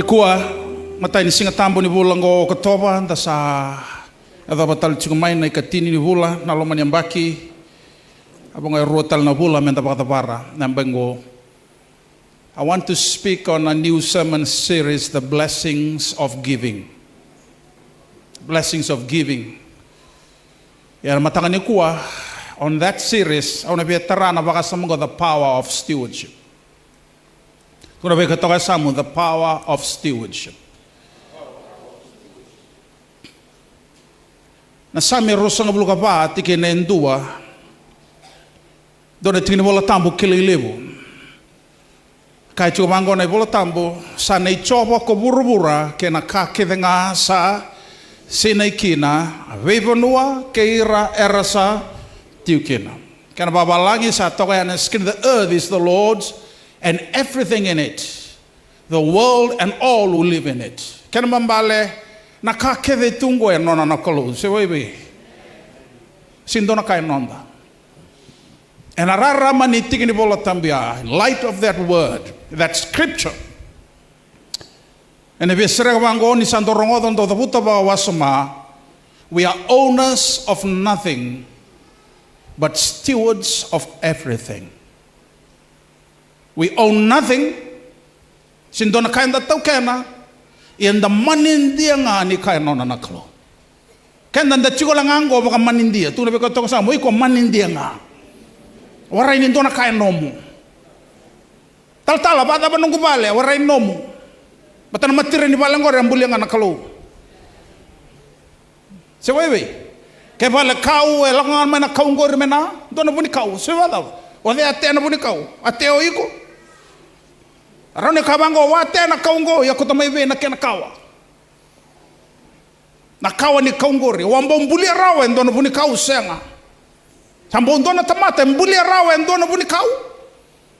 kua matai ni singa tambo ni vula ngo katoba nda sa ada batal cungmai na ikatini ni vula na loma nyambaki abang rotal na vula menta bakatapara nambengo. I want to speak on a new sermon series, The Blessings of Giving. Blessings of Giving. Ya matangan ni kua on that series I want to be tarana baka samungo the power of stewardship. Kuna be katoka samu the power of stewardship. Na sami rosanga buluka pa tike na endua. Dona tini bola tambo kililebu. Kai tu mango na bola tambo sa nei chopo ko burubura ke na ka kedenga sa sinai kina vevanua ke ira erasa tiukina. Kana babalangi sa toka na skin the earth is the Lord's and everything in it, the world and all who live in it. Kana mambale na ka keve tungo e nona na kolo se wewe sindona kai nonda. And arara mani tikini bola tambia in light of that word, that scripture. And if you wango ni sandorongo do the buta ba wasama, we are owners of nothing but stewards of everything. We own nothing. Sindona kainda tokena in the manindia nga ni kaino na naklo. Kenda nda chiko langango baka manindia. Tu nabe kotoka sa mo iko manindia nga. Warai ni ndona kaino mo. Tal-tala bata ba nungu bale warai no mo. Bata na matire ni bale ngore ambuli nga naklo. Se wewe. Ke bale kau e langan mena kau ngore mena. Ndona buni kau. Se wada. Ode ate na buni kau. Ate o iko. Arone kabango wate na kaungo ya kutamaive na kena kawa. Na kawa ni kaungori. Wambo mbulia rawe ndona buni kau senga. Sambo ndona tamata mbulia rawe ndona buni kau.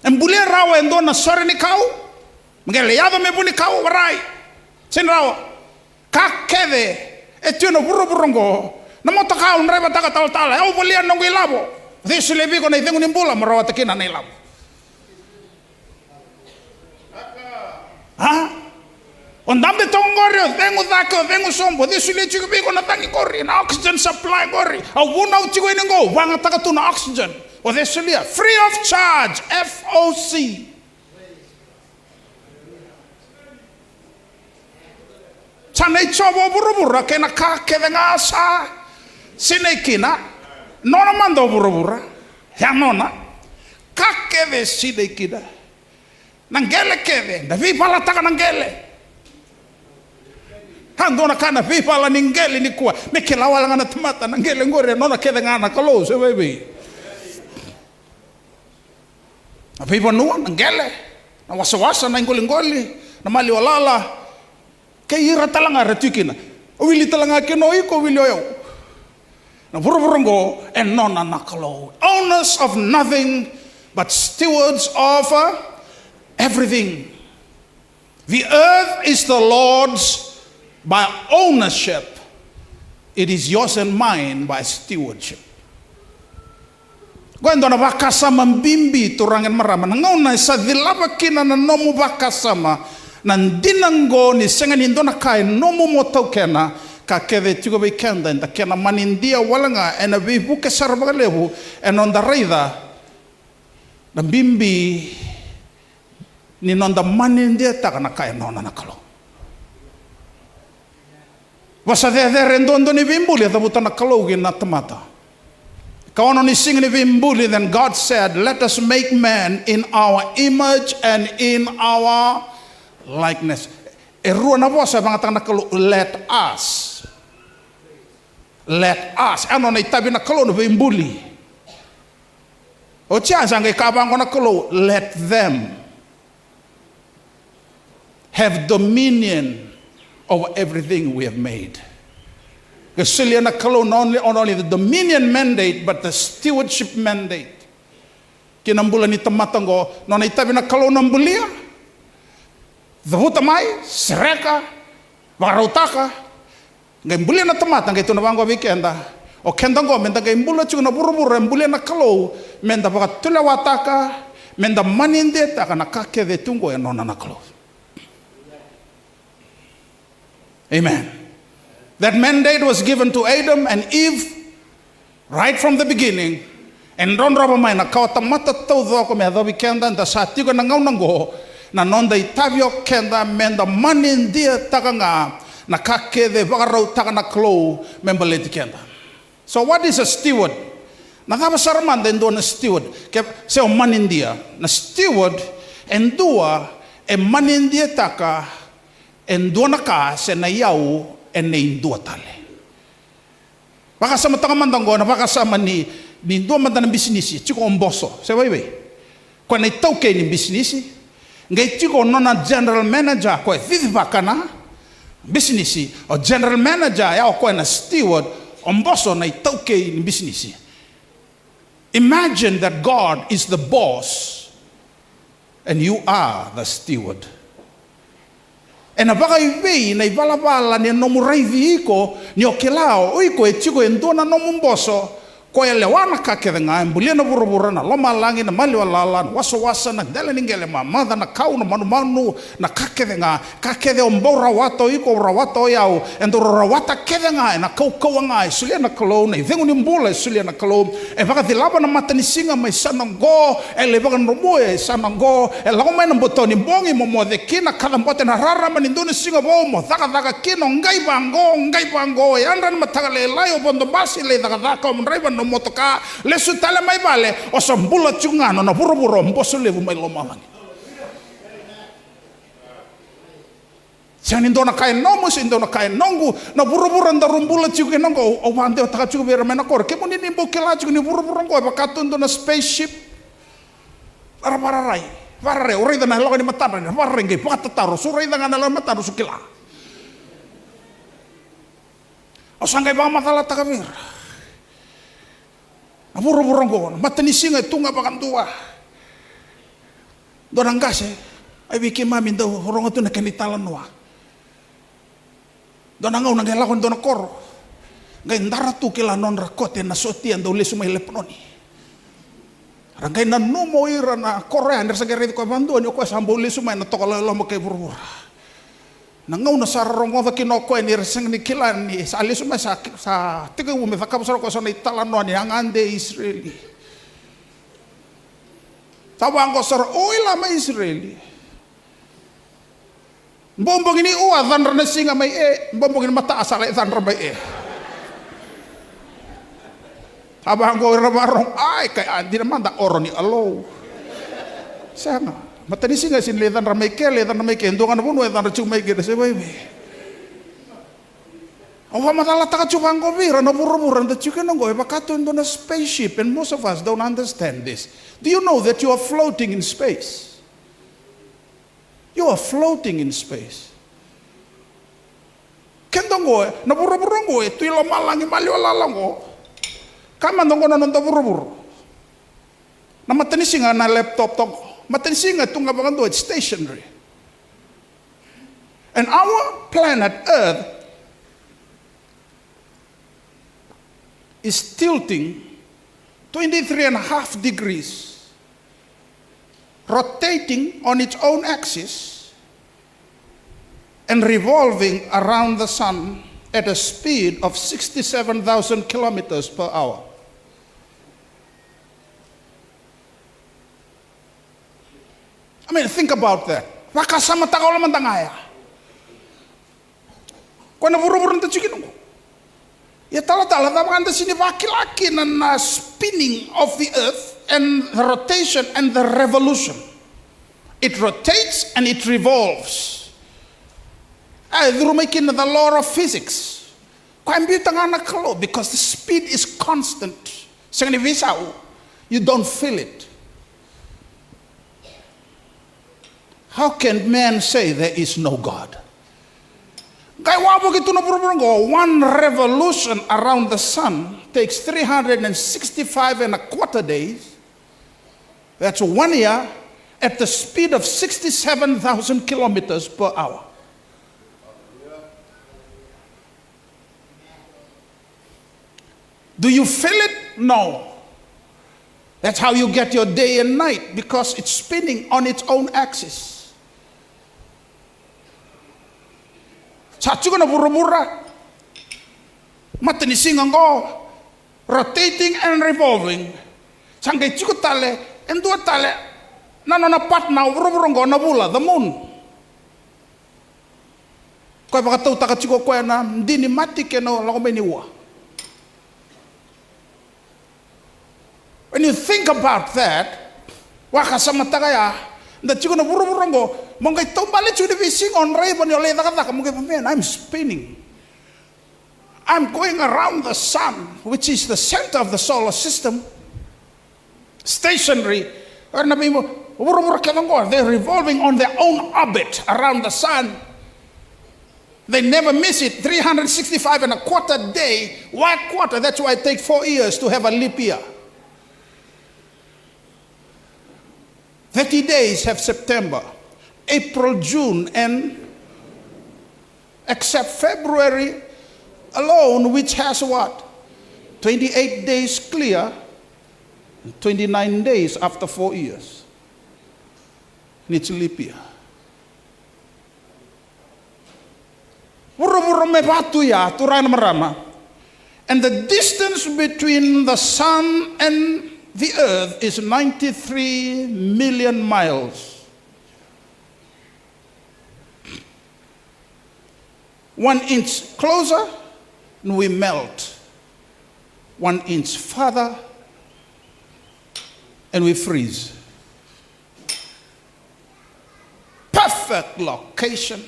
Mbulia rawe ndona sore ni kau. Mgele yado me buni kau warai. Sin rawa. Kakeve. Etiono buru burungo. Na mota kau nreba taka tal-tala. Ewa bulia nongo ilabo. Dhisu lebiko na ithengu nimbula marawa takina na ilabo. Ha? Ondambe tongorio, vengo dako, vengo sombo. This will chiku biko na tangi kori, na oxygen supply kori. A wuna uchiku iningo, wanga takatu na oxygen. O this will free of charge, FOC. Chane chobo burubura kena ka kedenga sa sinekina. Nona mando burubura. Ya nona. Ka keve sinekina. Nangele keve, na vipala taka nangele. Handona kana vipala ningele ni kuwa. Mekela wala ngana tamata nangele ngore nona keve ngana kalo se wewe. Na vipa nuwa nangele. Na wasa na ngoli na mali walala. Kaya ira talanga retukina. Wili talanga kino iko wili oyo. Na vuruburungo and nona nakalo. Owners of nothing but stewards of everything. The earth is the Lord's by ownership. It is yours and mine by stewardship. Gwendo na bakasama mbimbi turangan marama. Nangauna sa dilaba kina na nomu bakasama. Nandinango ni sengan indona kai nomu moto kena. Ka keve tugo be kenda. Nda kena manindia walanga. Ena vibuke sarabagalebu. En on the raida. Na mbimbi ni nonda manindia taka na kaya nona nakalo. Wasa de rendondo ni vimbuli atabuta nakalo gina tamata. Kaono ni sing ni vimbuli, then God said, let us make man in our image and in our likeness. Erua na wasa mga nakalo, let us. Let us. Ano na itabi nakalo no vimbuli. O tiyansa ngay kabang ko nakalo, let them have dominion over everything we have made. Because not only the dominion mandate, but the stewardship mandate. Kinambula ni tamatango, no na itabi na kalo nambulia. Dhahutamay, sereka, warautaka. Ngay mbulia na tamatang, ngay tunawangwa wikenda. O kendango, menda ngay mbula chuko na burubura, mbulia na kalo, menda baka tulawataka, menda manindeta, kana kake de tungo ya nona na kalo. Amen. That mandate was given to Adam and Eve right from the beginning. And ron raba mai na kawata mata tau dhoko me adhawi kenda nda sa tigo na ngau nango na nonda itavio kenda menda manindia taka nga na kake de vakarau taka na klo membaleti kenda. So what is a steward? Na kaba saramanda endo na steward ke se o manindia na steward endua e manindia taka endua na ka se na iau e ne indua tale. Baka sama taka mandango na baka sama ni dua manda na bisnisi chiko omboso se vai vai ko nei tauke ni bisnisi ngai chiko nona general manager ko vivi bakana bisnisi o general manager ya ko na steward omboso nei tauke ni bisnisi. Imagine that God is the boss and you are the steward. E na baka iwei na ibalabala ni nomurai viiko ni okelao oiko e chiko endona nomumboso ko ele wana kakere nga embulia na burubura na loma langi na mali walala na wasa na dele ningele mamada na kau na manu na kakere nga kakere ombora wato iko rawato yau endoro rawata kere nga na kau nga sulia na kalo na vengu ni mbula sulia na kalo e baka dilaba na mata ni singa mai sanango ele baka nromo e sanango e lagoma na botoni bongi momo de kina kada mbote na rara manindoni singa bo mo daga kino ngai bango e andran matagale layo bondo basi le daga mraiba no motoka lesu tale mai vale o sambula chungano na buruburo mboso levu mai lomalangi siani ndona kai nomo sindona kai nongu na buruburo ndarumbula chuke nongo o wande taka chuke vera mena kor ke moni ni bokela chuke ni buruburo ngo bakato ndona spaceship ararai varare ora na lo ni matana ni varenge patataro sura ida ngana lo mataro sukila o sangai ba matala taka vera Aburo-burongo, matani singa tunga bakantua. Dorang gase, ai wiki mami do horongo tu na kanitalan noa. Dorang ngau nang elakon dona koro. Ngai ndara tu kila non rakote na sotian do lesu mai lepnoni. Rangai na numo ira na korea ndersa gere ko bandu ni ko sambo lesu mai na tokala lo mo kay burbura. Nangau na sarongo va kinoko ni reseng ni kilan ni sa lesu mai sa tiga ume va kapsoro ko sona italan no ni angande Israeli. Tawang ko sor oila mai Israeli. Bombong ini uwa dhan rana singa mai bombong ini mata asal dhan rana mai Tawang ko ramarong ay kay andi naman da oron ni alo. Sana. Mata ni singa sin ledan ramai ke ndongan pun ledan racung mai ke se bai be. Awa matala taka cupang ko bira na buru-buru and you can go bakato in a spaceship and most of us don't understand this. Do you know that you are floating in space? You are floating in space. Kendo go na buru-buru go tu ilo malangi mali wala go. Kama ndongo na nonto buru-buru. Na mata ni singa na laptop tok matensinga tunga bagando it's stationary. And our planet Earth is tilting 23.5 degrees, rotating on its own axis and revolving around the sun at a speed of 67,000 kilometers per hour. I mean, think about that. Wakasama takau laman tangaya. Kau na buru-buru nta cikin ko. Ya tala-tala taman anda sini laki-laki na spinning of the earth and the rotation and the revolution. It rotates and it revolves. Duru making the law of physics. Kau ambil tangan nak kalau because the speed is constant. Sengani visau, you don't feel it. How can man say there is no God? One revolution around the sun takes 365 and a quarter days. That's 1 year at the speed of 67,000 kilometers per hour. Do you feel it? No. That's how you get your day and night because it's spinning on its own axis. Sa chuka na bura-bura. Matani singango. Rotating and revolving. Sangkay chuka tale. Endua tale. Nano na pat na bura-bura na bula. The moon. Kaya baka tau taka chuka kaya na. Hindi ni mati keno lako may niwa. When you think about that, wakasama tagaya, that you're gonna buruburongo, mongay tombali to the fishing on raven your leather, man, I'm spinning. I'm going around the sun, which is the center of the solar system, stationary. They're revolving on their own orbit around the sun. They never miss it. 365 and a quarter day, 1 quarter. That's why it takes 4 years to have a leap year. 30 days have September, April, June, and except February alone, which has what? 28 days clear, 29 days after 4 years. And it's leap year. And the distance between the sun and the earth is 93 million miles. 1 inch closer and we melt. 1 inch farther and we freeze. Perfect location.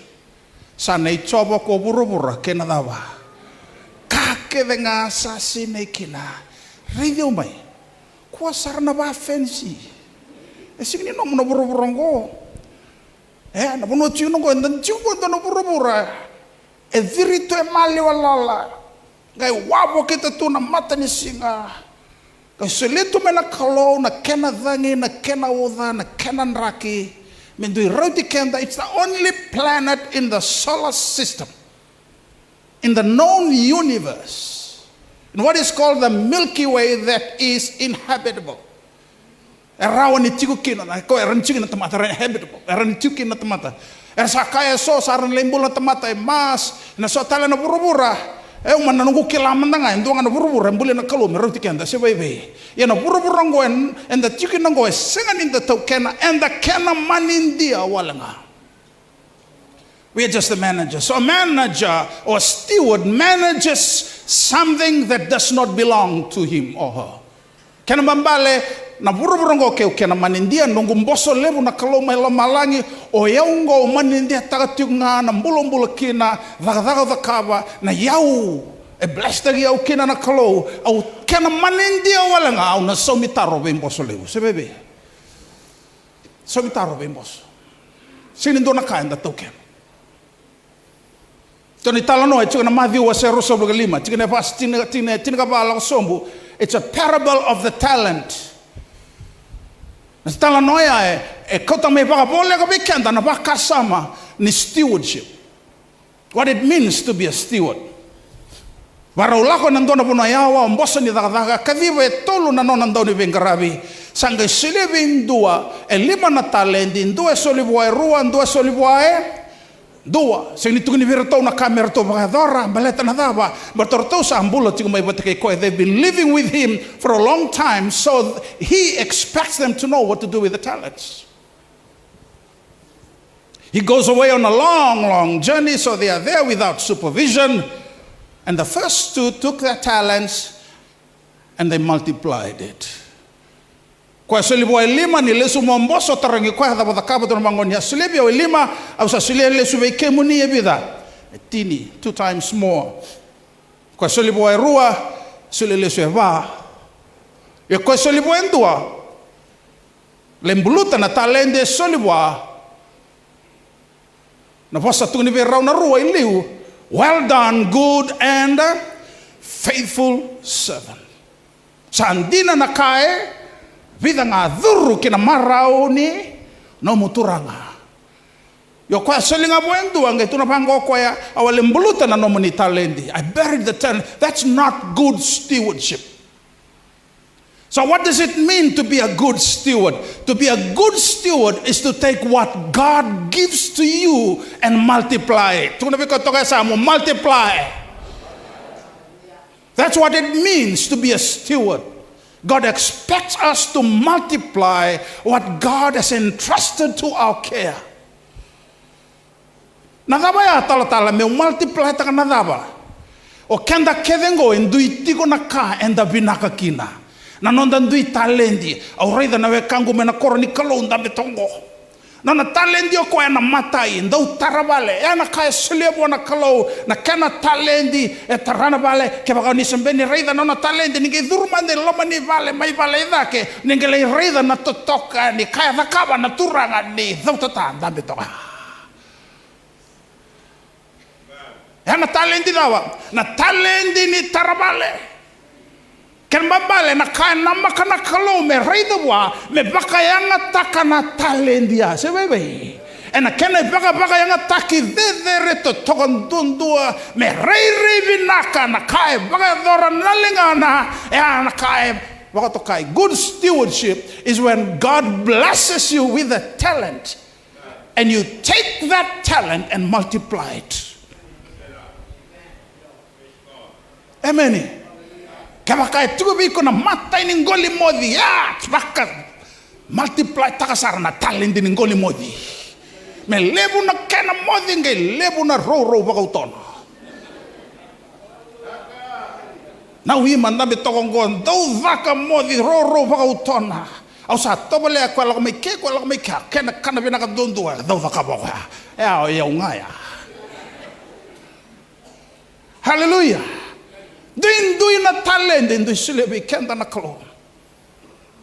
Sanay chobo ko burubura kenadawa. Kakevenga sa sinekina. Radio mai. Kwa sarana ba fancy. Signi no mo buruburongo. Na bono tino go ndan tino no burubura. E virito e mali walala. Gai wabo kita tu na mata ni singa. Gai seleto me na kalo na kena dhangi na kena oda na kena nraki. Mendui roti kenda. It's the only planet in the solar system, in the known universe, in what is called the Milky Way, that is inhabitable. Erawan itiku kino na ko eran chikin na tamata inhabitable. Eran itiku na tamata. Sakaya so saran lembul na tamata mas na so tala na burubura. Man nanungu kilaman na nga endo nga na burubura mbuli na kalu meron tikenda se bebe. Ya na burubura ngo and the chikin ngo singan in the tokena and the kena manindia wala nga. We are just the manager. So a manager or a steward manages something that does not belong to him or her. Kena bambale na buruburongo ke kena manindia nungu mboso lebu na kaloma ila malangi o yaungo manindia tagatiunga na mbulombulo kina dhagadaga dhakaba na yau e blastagi au kina na kalo au kena manindia wala nga au na somitaro be mboso lebu sebebe somitaro be mboso sinindo na kaenda token. Toni talano e chika na Matthew wa 0:5 chika na vas tina ka bala sombu. It's a parable of the talent. Na talano e kota me baka bole ka bikenda na baka sama ni stewardship. What it means to be a steward. Waraulako nandona puno yawa mboso ni dhaka kadhiva e tolu na nona ndoni vengarabi. Sanga silevi indua e 5 na talenti indua e solibuae rua indua solibuae dua, sing itu ni virtou na kamera to bagadora, baleta na dava, batortou sa ambulo tigo mai batake ko. They've been living with him for a long time, so he expects them to know what to do with the talents. He goes away on a long journey, so they are there without supervision. And the first 2 took their talents and they multiplied it. Kwa sulibu wa 5 ni lesu momboso tarangi kwa hadha badakaba dono mangonia sulibu wa 5 au sa sulibu lesu veike muni ebida tini 2 times more. Kwa sulibu wa rua sulibu lesu eva ya kwa sulibu wa ndua lembuluta na talende sulibu wa na posa tuni verau na rua iliu. Well done, good and faithful servant. Sandina na kae vida nga dhuru kina marau ni no muturanga. Yo kwa selinga buendu ange tunapango kwa ya awalimbuluta na no muni talendi. I buried the talent. That's not good stewardship. So what does it mean to be a good steward? To be a good steward is to take what God gives to you and multiply it. Multiply. That's what it means to be a steward. God expects us to multiply what God has entrusted to our care. Nadaba ya tala me multiply taka nadaba. O kenda kedengo endui tigo na ka enda vinaka kina. Nanonda ndui talendi au reida na we kangu me na koroni kalou nda betongo. Nana talendi o koe na matai ndau taravale ya na kai slebu na kalou na kana talendi e tarana vale ke baka ni sembeni reida nona talendi ninge durmande loma ni vale mai vale dake ninge le reida na totoka ni kai vakaba na turanga ni ndau tata nda betonga. Ya na talendi dawa na talendi ni taravale. Ken babale na kaya namaka na kalou me reida wa me baka yanga taka na talendia se bebe ena kena baka yanga taki dedere to tokondundua me rei vinaka na kaya baka dora nalingana ya na kaya baka to kaya. Good stewardship is when God blesses you with a talent and you take that talent and multiply it. Amen. Kaya kaya tugo biko na mata ini ngoli modi ya baka multiply takasar na talent ini ngoli modi me lebu na kena modi nge lebu na ro baka utona na ui manda be tokongon dau vaka modi ro baka utona au sa tobole kwa la me ke kena kana bina ka dondua dau vaka baka ya ungaya. Hallelujah. Duin na talent in silebe kenda na kalo.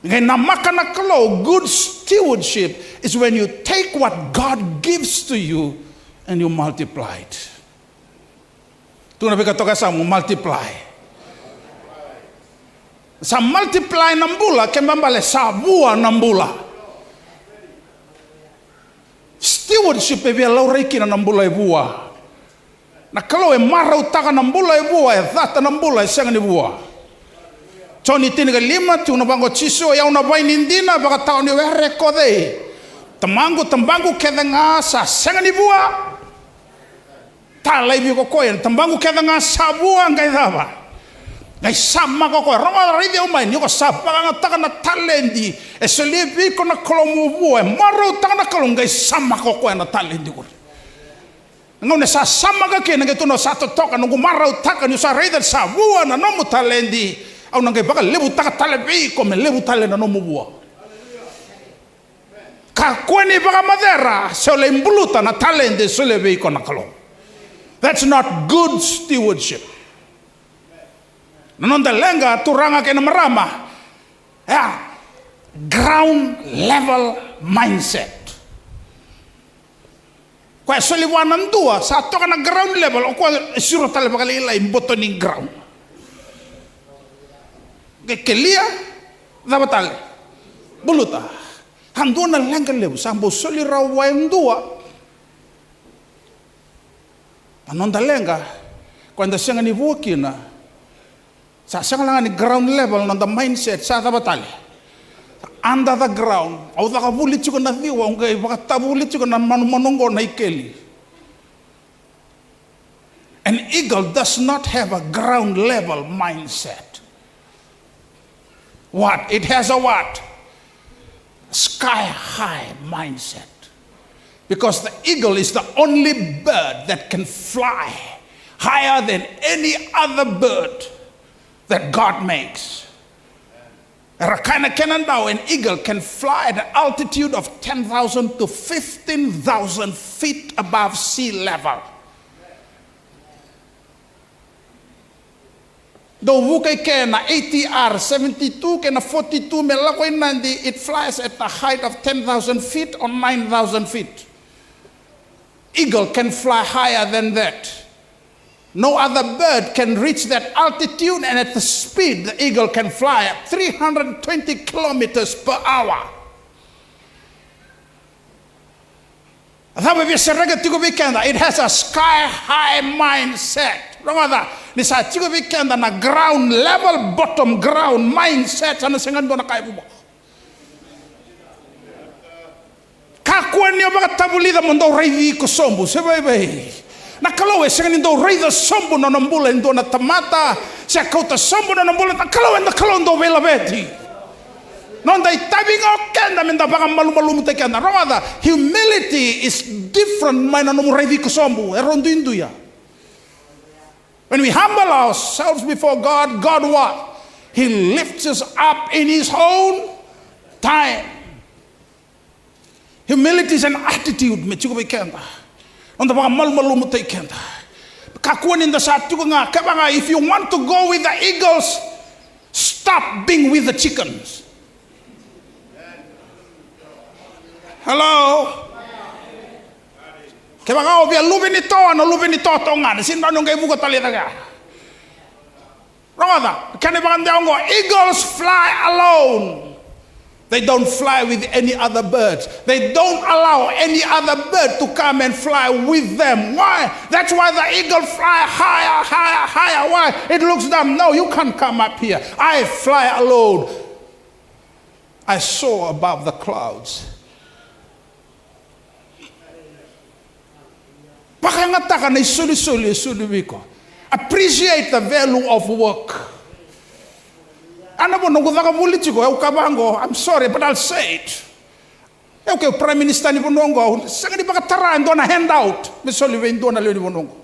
Na maka na kalo. Good stewardship is when you take what God gives to you and you multiply it. Tu na bika toka sa mo multiply. Sa multiply nambula kembambale sa bua nambula. Stewardship e via laureki na nambula e bua. Na kalau e marau taka na mbula e bua e dhata na mbula e senga ni bua. Toni tiniga lima tu na bango chiso ya una vai nindina baka tau ni were kode. Tambangu kedenga sa senga ni bua. Ta laibi ko koe tambangu kedenga sa bua ngai dhava. Ngai sama ko koe ronga ridi umai ni ko sa baka taka na talendi e selibi ko na kolomu bua e marau taka na kalong ngai sama ko koe na talendi ko. Ngone sa sama ka ke nge tuno sa to toka ngu marau taka ni sa reida sa bua na nomu talendi au nge baka lebu taka talebi ko me lebu tale na nomu bua ka kweni baka madera so le mbuluta na talendi so le be ko na kalo. That's not good stewardship. Nanonda lenga turanga ke na marama ya ground level mindset. Kwa soli wana ndua sa toka na ground level o kwa siro tale bakali ila imboto ni ground. Kelia dabatale buluta handuna lenga lebu sambo soli rawa ndua. Anonda lenga kwanda senga ni vukina sa senga langa ni ground level nonda mindset sa dabatale. Under the ground, au taka bulit juga na viwa, ungai baka tabulit juga na manongo na ikeli. An eagle does not have a ground level mindset. What? It has a what? Sky high mindset. Because the eagle is the only bird that can fly higher than any other bird that God makes. Rakana Kenandao, an eagle can fly at an altitude of 10,000 to 15,000 feet above sea level. Though wukai kena ATR 72 kena 42 melakoi nandi, it flies at a height of 10,000 feet or 9,000 feet. Eagle can fly higher than that. No other bird can reach that altitude and at the speed the eagle can fly at 320 kilometers per hour. It has a sky high mindset. Rongada, ni sa chigo weekend na ground level, bottom ground mindset ano sengan do na kay bubo. Kakuan niyo mga tabulida mo daw raivi ko sombo, sebay. Nakalawe sengan do raiva sombo na nambula do na tamata, sa kauta sombo na nambula nakalawe na kalon do vela beti. Non dai tabing okenda minda baka malu-malu mutekenda. Rongada, humility is different maina no raivi ko sombo, erondo induya. When we humble ourselves before God, God what? He lifts us up in His own time. Humility is an attitude. If you want to go with the eagles, stop being with the chickens. Hello? Kaya mga obya, lubin ito tongan. Sino nung kayo buko talita ka? Rongada, kaya mga eagles fly alone. They don't fly with any other birds. They don't allow any other bird to come and fly with them. Why? That's why the eagle fly higher, higher, higher. Why? It looks down. No, you can't come up here. I fly alone. I soar above the clouds. Appreciate the value of work. I'm sorry, but I'll say it. Okay, Prime Minister ni bonongo, sanga di bakatara ndo na handout. Misoli we ndo na leo ni bonongo.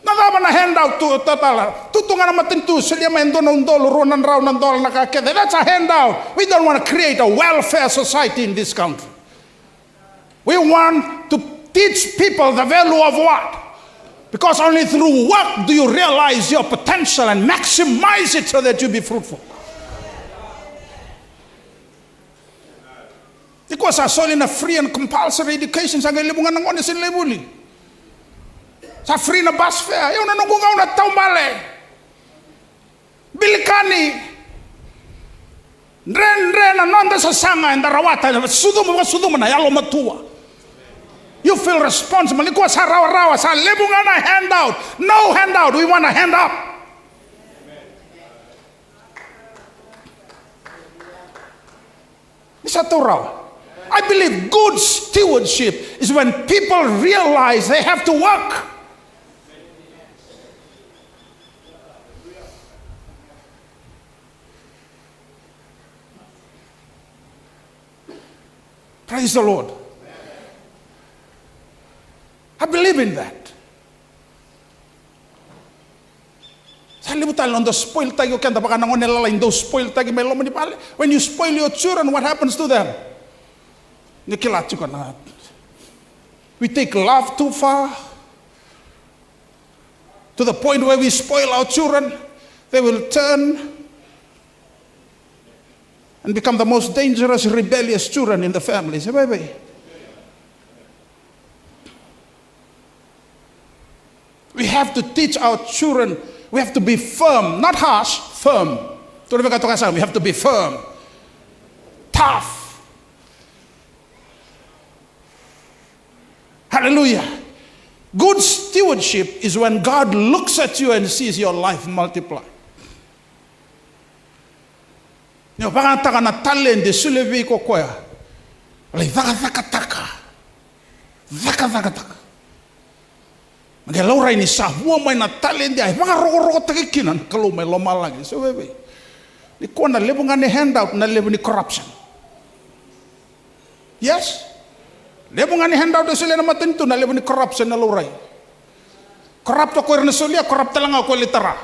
Nadaba na handout to total. Tutunga na matintu selia ma ndo na ndolo ronan raw na ndolo na kakede. That's a handout. We don't want to create a welfare society in this country. We want to teach people the value of what? Because only through work do you realize your potential and maximize it so that you be fruitful. Because I saw in a free and compulsory education, sa libungan ng ones in Lebuli. Sa free na bus fare, yung nanungungaw na taumbale. Bilikani. Ren, anonda sa sanga, and the rawata, sudumo na, yalo matua. You feel responsible. Because sa rawa sa libungan na handout. No handout. We want a hand up. Isa to raw. I believe good stewardship is when people realize they have to work. Praise the Lord. I believe in that. When you spoil your children, what happens to them? We take love too far to the point where we spoil our children. They will turn and become the most dangerous, rebellious children in the family. Say, baby. We have to teach our children, we have to be firm, not harsh, firm. We have to be firm, tough. Hallelujah. Good stewardship is when God looks at you and sees your life multiply. Nyo pangata na talent sulevi ko koya. Alay zaka. Magalau rai ni sa huwa mai na talent dia. Mga roko takikinan kalau mai loma lagi. So bebe. Ni ko na lebu ngane handout na lebu ni corruption. Yes. Lebu ngane handout sila na matintu na lebu ni corruption na lurai. Corrupt ko na sulia, corrupt lang ako litera.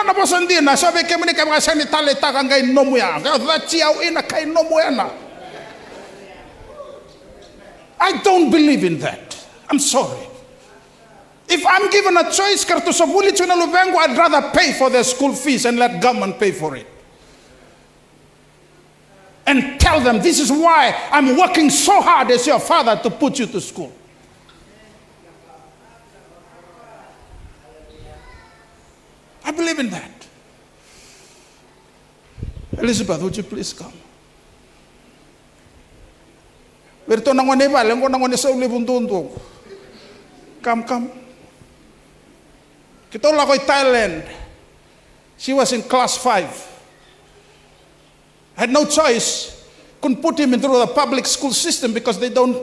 Na bosan din na sabi kami ni kami sa ni talenta kang gay nomo ya. Kaya chiaw ina kay nomo ya na. I don't believe in that. I'm sorry. If I'm given a choice, I'd rather pay for their school fees and let government pay for it. And tell them, this is why I'm working so hard as your father to put you to school. I believe in that. Elizabeth, would you please come? Berto nangone vale, ngo nangone sa uli buntunto. Come. Kita ulah koi Thailand. She was in class 5. Had no choice. Couldn't put him into the public school system because they don't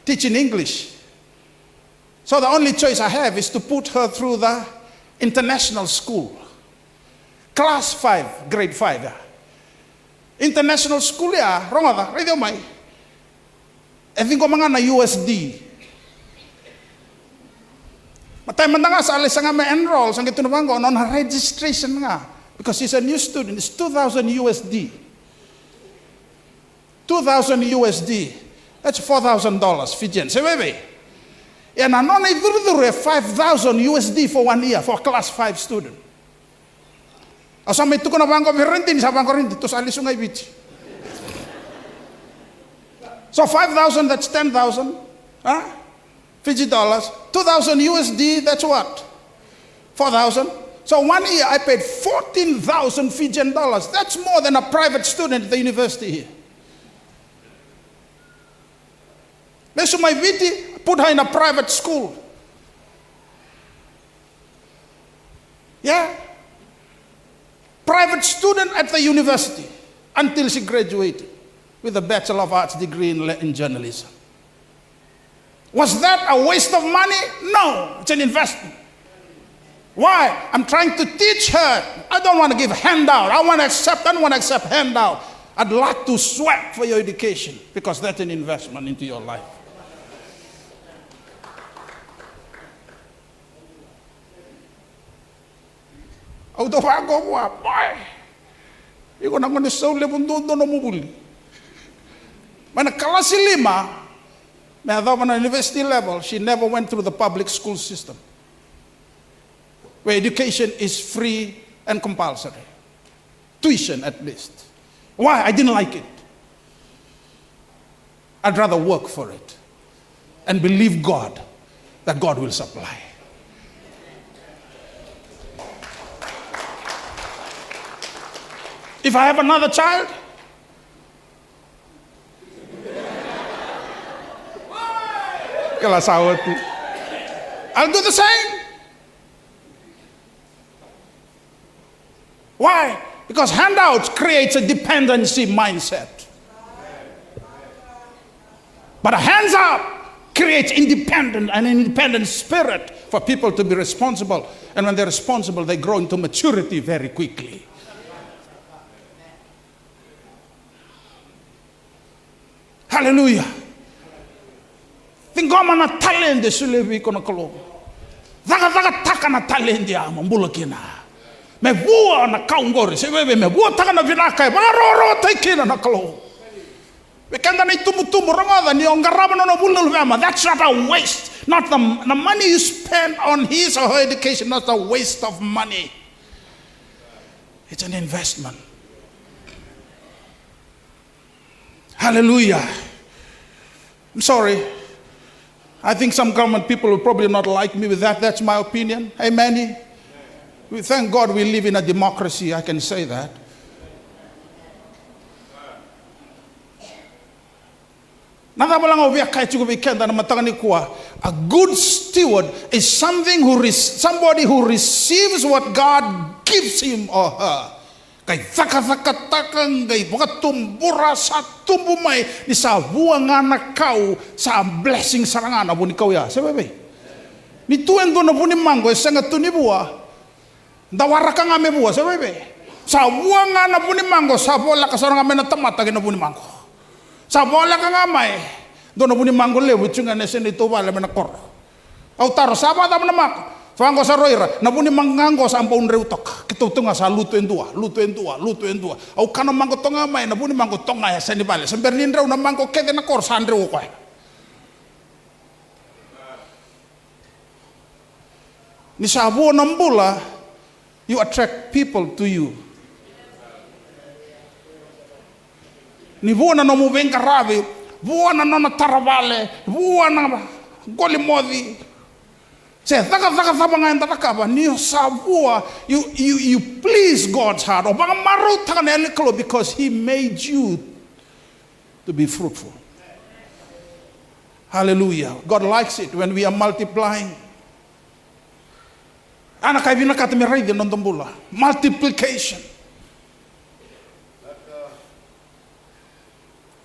teach in English. So the only choice I have is to put her through the international school. Class 5, grade 5. International school ya, wrong ada, radio mai. I think mga na USD. Matay man nga sa alis nga may enroll sang ito naman ko on registration nga because he's a new student. It's 2,000 USD. 2,000 USD. That's $4,000 Fijian. Say baby. And I only do 5,000 USD for 1 year for a class 5 student. Asa may tuko na bangko rintin sa bangko rintin to sa alis nga ibit. So 5,000, that's 10,000. Huh? Fiji dollars. 2,000 USD, that's what? 4,000. So 1 year I paid 14,000 Fijian dollars. That's more than a private student at the university here. Lesu my viti, put her in a private school. Yeah. Private student at the university until she graduated with a Bachelor of Arts degree in journalism. Was that a waste of money? No, it's an investment. Why? I'm trying to teach her. I don't want to give handout. I don't want to accept handout. I'd like to sweat for your education because that's an investment into your life. Auto bago mo, boy. Iko na ngone sa ule bundundo no mubuli. Mana klase 5, may on a university level, she never went through the public school system, where education is free and compulsory. Tuition at least. Why? I didn't like it. I'd rather work for it and believe God that God will supply. If I have another child, I'll do the same. Why? Because handouts creates a dependency mindset. But a hands up creates an independent spirit for people to be responsible. And when they're responsible, they grow into maturity very quickly. Hallelujah. Tingoma na talende sulevi kono kolo. Daga taka na talende ama mbulakina. Me bua na kaungori sebebe me bua taka na vinaka maroro taikina na kolo. We kanda na itumu rangada ni ongarama no bulul vema. That's not a waste. Not the money you spend on his or her education, not a waste of money. It's an investment. Hallelujah. I'm sorry. I think some government people will probably not like me with that. That's my opinion. Amen. We thank God we live in a democracy. I can say that. A good steward is somebody who receives what God gives him or her. Kay taka-taka-takang kay baka tumbura sa tumbumay ni sa buwang nga kau sa blessing sarangan na buni kau ya. Sabi, ni tuen doon na buni manggo sa nga tuni buwa, dawara ka nga may buwa. Sabi, sa buwang nga na buni manggo, sa bola ka sarang nga may natamata na buni manggo. Sa bola ka nga may, doon na buni manggo lewo, tsunga na sin ito wala may nakor. Autaro, sabat na namak. Fango sa roira, nabuni mangango sa ampaun reutok. Kita tunga sa luto en dua. Au kana mango tonga mai nabuni mango tonga ya seni bale. Semberlin reu na mango kete na kor sandre ko. Ni sabu nambula, you attract people to you. Ni buona no muvenga ravi, buona no na taravale, buona goli modi. Say, you please God's heart. Because he made you to be fruitful. Hallelujah. God likes it when we are multiplying. Anak kayo binakatamiray din ng tumbula. Multiplication.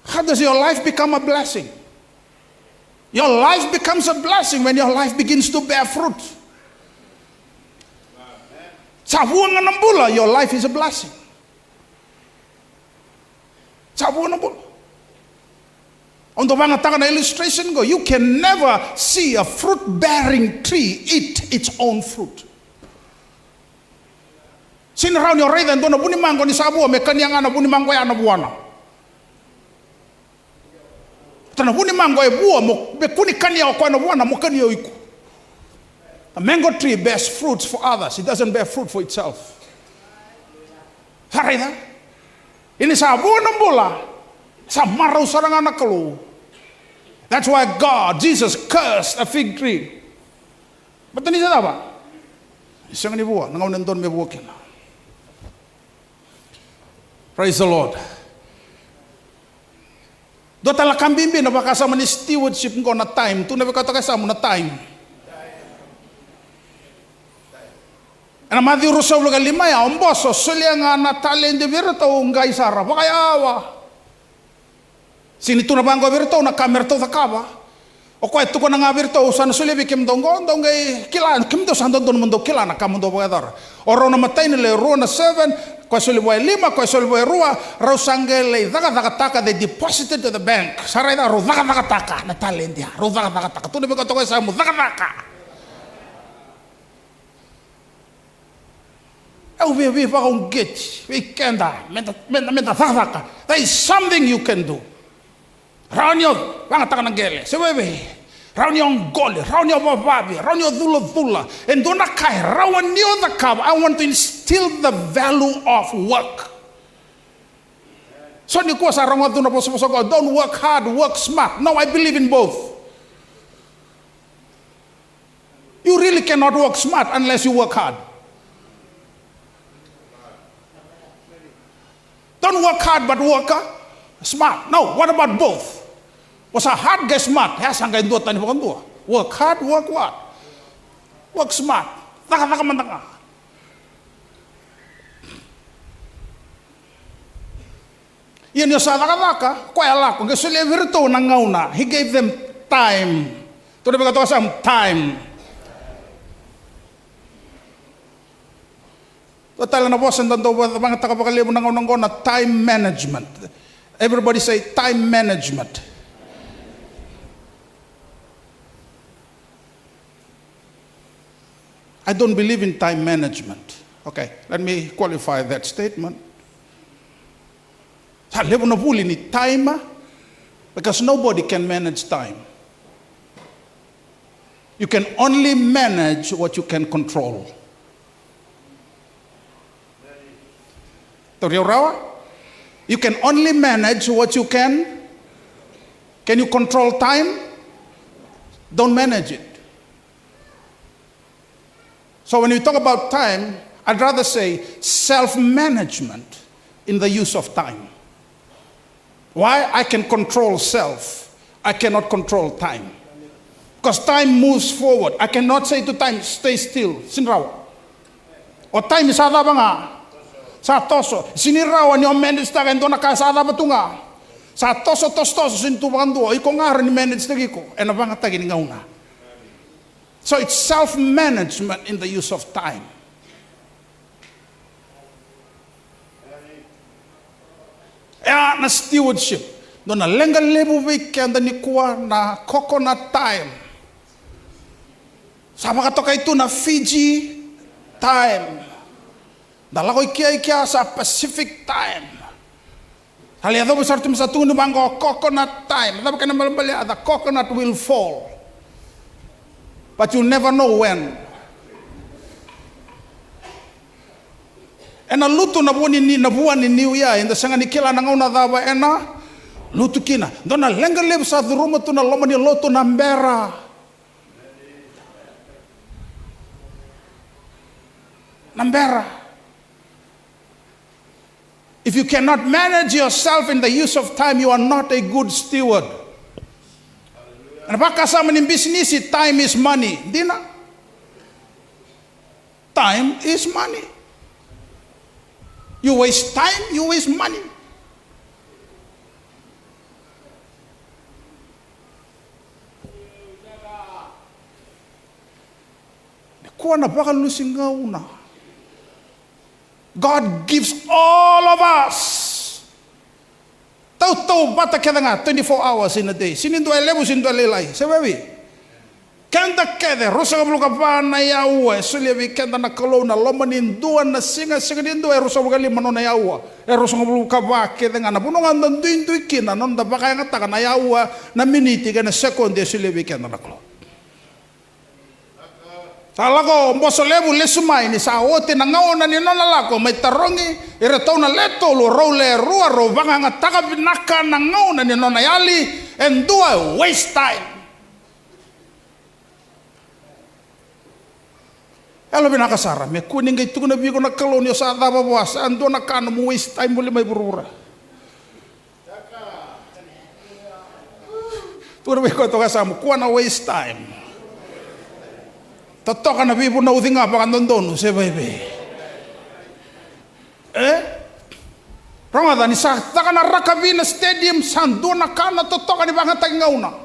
How does your life become a blessing? Your life becomes a blessing when your life begins to bear fruit. Sa buwan nga ng bula, your life is a blessing. Sa buwan ng bula. Untuk mengatakan illustration go, you can never see a fruit-bearing tree eat its own fruit. Sinaraw niyo rin, doon na bunimang ko ni Sabu, may kanyang na bunimang ko yan na buwana. Tana bunimang ko ay buwa mo, may kuni kanya ko na buwana, mo kanya iku. A mango tree bears fruits for others. It doesn't bear fruit for itself. Hari na? Ini sa buwan ng bula, sa maraw sarang anak kalu. That's why Jesus cursed a fig tree. Betul ni saya apa? Isang ni buwa, nangaw nandun may buwakin. Praise the Lord. Do tala kambimbi na baka sama ni stewardship ko na time. Tu na baka kasama na time. Ana Matthew Rousseau lugar 5 ya, omboso sulia nga na talende virto ngai sara, baka awa. Sini tu na bangko virto na kamerto takaba. O ko etu ko na nga virto sana sulia bikim dongo ngai kilan kim do sando don mundo kilana kamundo bagaдар. Oro na matay nile ro na 7, ko sulia boy 5, ko sulia boy rua, ro sangele daga taka they deposited to the bank. Sarai da ro daga taka na talende, ro daga taka. Tu na baka to ko sa mu daga taka. There is something you can do. Raunyo, bangata ng gele. Sewewe, raunyo gole, raunyo bababi, raunyo dula. And do not kai, raunyo the kab. I want to instill the value of work. So ni ko sa raunyo duna po go. Don't work hard, work smart. No, I believe in both. You really cannot work smart unless you work hard. Don't work hard but work smart. No, what about both? Was a hard get smart. Ya sangka dua tani bukan dua. Work hard, work what? Work smart. Taka mantanga. Yan yung sa taka ko ala ko gusto le virto nang ngauna. He gave them time. Tuloy ba ka time. Total na boss and do mga takapakalibo ng na time management. Everybody say time management. I don't believe in time management. Okay, let me qualify that statement. Sa libo na puli ni time because nobody can manage time. You can only manage what you can control. You can only manage what you can. Can you control time? Don't manage it. So when you talk about time, I'd rather say self-management in the use of time. Why? I can control self. I cannot control time. Because time moves forward. I cannot say to time, stay still. Sinraw. O time is ada ba nga? Sa toso, sinirawan yung manage na kendo nakasada ba ito nga? Sa toso, sintubakan doon, iko nga rin manage na ko, e nabang atagin nga una. So it's self-management in the use of time. Na stewardship, doon na lenga lebo weekend ni kuwa na coconut time. Sama ka to kay ito na Fiji time. Dala ko ikia sa Pacific time. Haliado mo sartum sa tuno bangko coconut time. Dapat ka na malabali, the coconut will fall. But you never know when. Ena luto na buwan ni New Year, inda sanga ni kila nangaw na daba ena luto kina. Dona lenga leb sa rumo to na loma ni loto na mbera. Nambera. If you cannot manage yourself in the use of time, you are not a good steward. Napakasama ng business, time is money. Di na. Time is money. You waste time, you waste money. Kuha na baka lusingaw na. God gives all of us. Tau bata keda nga 24 hours in a day. Sinindo ay lebu, sinindo ay lilay. Sabi, kenda kede, rusa ka buluka pa na yawa. Suliabi kenda na kalaw na lomanin duan na singa nindo ay rusa ka lima no na yawa. Rusa ka buluka pa keda nga na punungan ng duin kina. Non da baka nga taka na yawa na miniti ka na sekunde suliabi kenda na kalaw. Talago, mboso lebu lesumai ni sa ote na ngaona ni nonalako may tarongi iretau na leto lo role rua ro banga nga taka binaka na ngaona ni nonayali and do a waste time. Elo binaka sara me kuning ngay tukuna bigo na kalonyo sa daba buwas ando na kano mo waste time muli may burura. Puro bigo to kasama kuha na waste time. Totoka na bibo na udinga pa kandondo se bebe. Ramadan isa taka na Rakavina Stadium sando na kana totoka ni banga tangauna.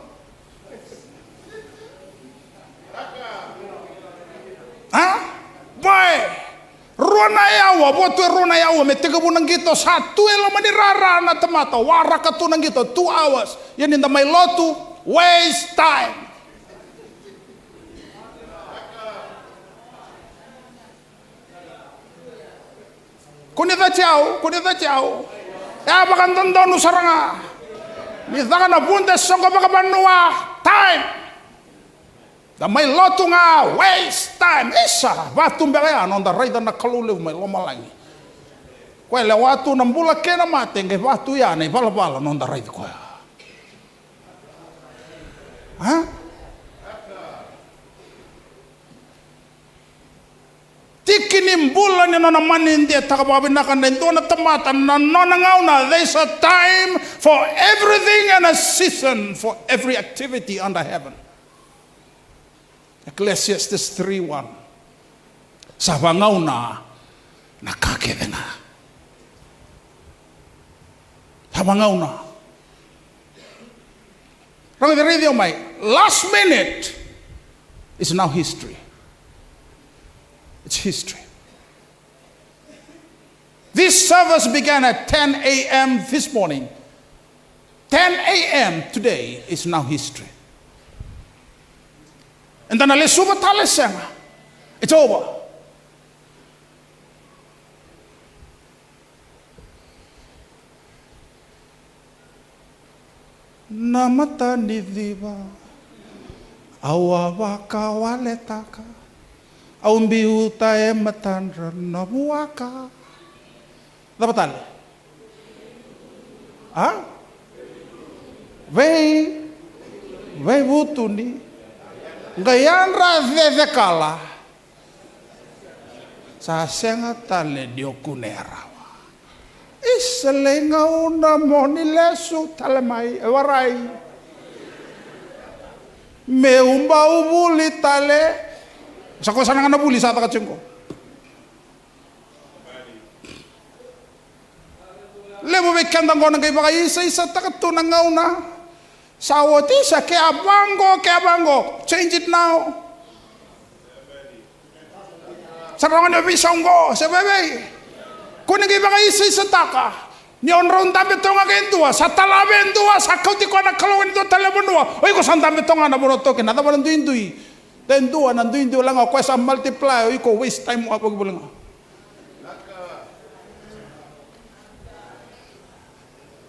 Boy, rona yawa boto rona yawa metega bunang gito satu elo manirara na tamata wara katunang gito 2 hours. Yan inda may lotu waste time. Kunita ciao. Ya bakan tondonu saranga. Mitaka na bundes songka baka banua time. Damay lotu nga waste time. Isa batu mbaya nonda raida na kalule may lomalangi. Kwele watu nambula kena mate nge batu ya na bala nonda raida kwa. Tikinim bulan ni nona manin dia takababinakan dan dona tematan na nona ngauna. There's a time for everything and a season for every activity under heaven. Ecclesiastes 3:1. Saba ngauna nakakede na. Saba ngauna. Rang the radio mai. Last minute is now history. It's history. This service began at 10 a.m. this morning. 10 a.m. today is now history. And then it's over. Namata nidiva awawaka waletaka. Aumbi utae matandra na buaka. Dapat tali? Vei butuni. Gayan ra kala. Sa senga tale diokunera. Islenga una moni lesu talemai warai. Me umba ubuli tale. Sako sana nga nabuli sa takacheng ko. Lebo bekandang ko nang kay baka isa takatunang ngauna. Sawoti sa kaya bango. Change it now. Sarangan na bisong ko. Sa bebe. Kung nang kay baka isa taka. Ni onron dami tonga kayo dua. Sa talaben dua. Sa kauti ko na kalawin ito talabon dua. Oy ko sa dami tonga na bunoto. Kinata ba nang duin-duin. Then dua nanduin lang ako sa multiply iko waste time mo apag bulang.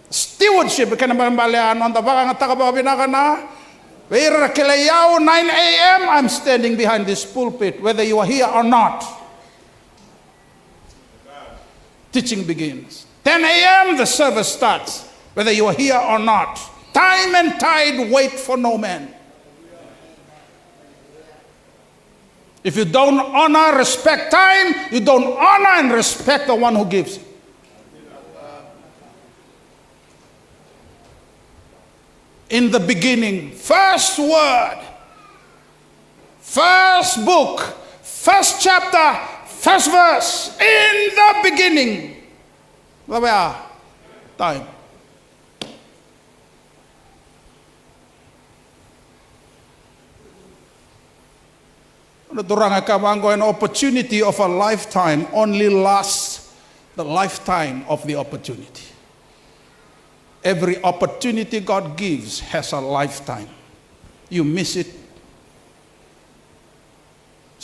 Stewardship kana bambalean on tabaka nga takababinaka na. Where kilayaw 9 a.m. I'm standing behind this pulpit whether you are here or not. Teaching begins. 10 a.m. the service starts whether you are here or not. Time and tide wait for no man. If you don't honor, respect time, you don't honor and respect the one who gives it. In the beginning, first word, first book, first chapter, first verse. In the beginning. Time. An opportunity of a lifetime only lasts the lifetime of the opportunity. Every opportunity God gives has a lifetime. You miss it.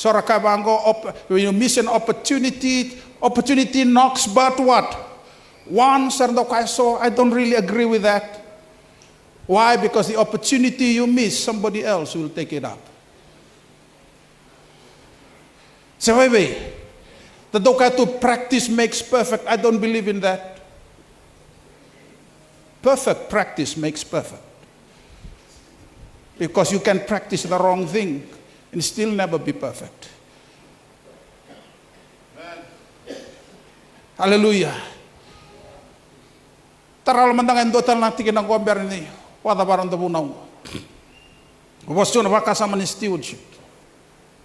When you miss an opportunity, opportunity knocks but what? Once, and so I don't really agree with that. Why? Because the opportunity you miss, somebody else will take it up. So wait. The doka to practice makes perfect. I don't believe in that. Perfect practice makes perfect. Because you can practice the wrong thing and still never be perfect. Amen. Hallelujah. Taral mandangan dotal nanti kina gomber ini. Wada barang tabunau. Wasto na baka sama ni stewardship.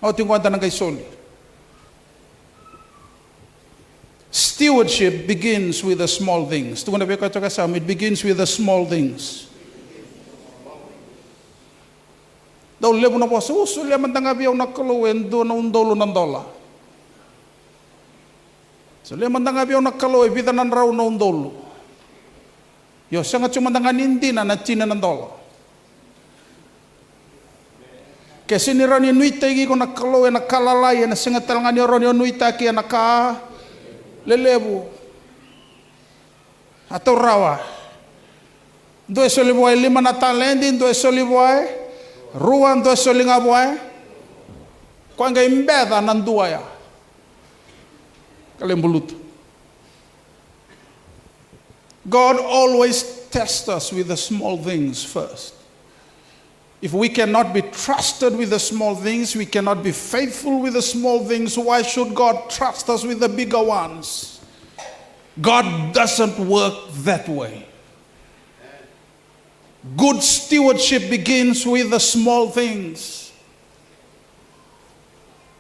O tingkuan tanang kay soli. Stewardship begins with the small things. It begins with the small things. Daw lebo na po sa uso, liyaman tangabi ang nakaluwen doon na undolo ng dola. So liyaman tangabi ang nakaluwen, bida ng raw na undolo. Yo, siya nga cumandangan hindi na natina ng dola. Kasi ni Ronyo Nuita ko nakaluwen, nakalalay, na siya nga talangan ni Ronyo Nuita kaya lelebu atau rawa dois soliboy lima na talendin dois soliboy ruan dois solingaboy kwanga imbeda nan duaya kalembulut. God always tests us with the small things first. If we cannot be trusted with the small things, we cannot be faithful with the small things, why should God trust us with the bigger ones? God doesn't work that way. Good stewardship begins with the small things.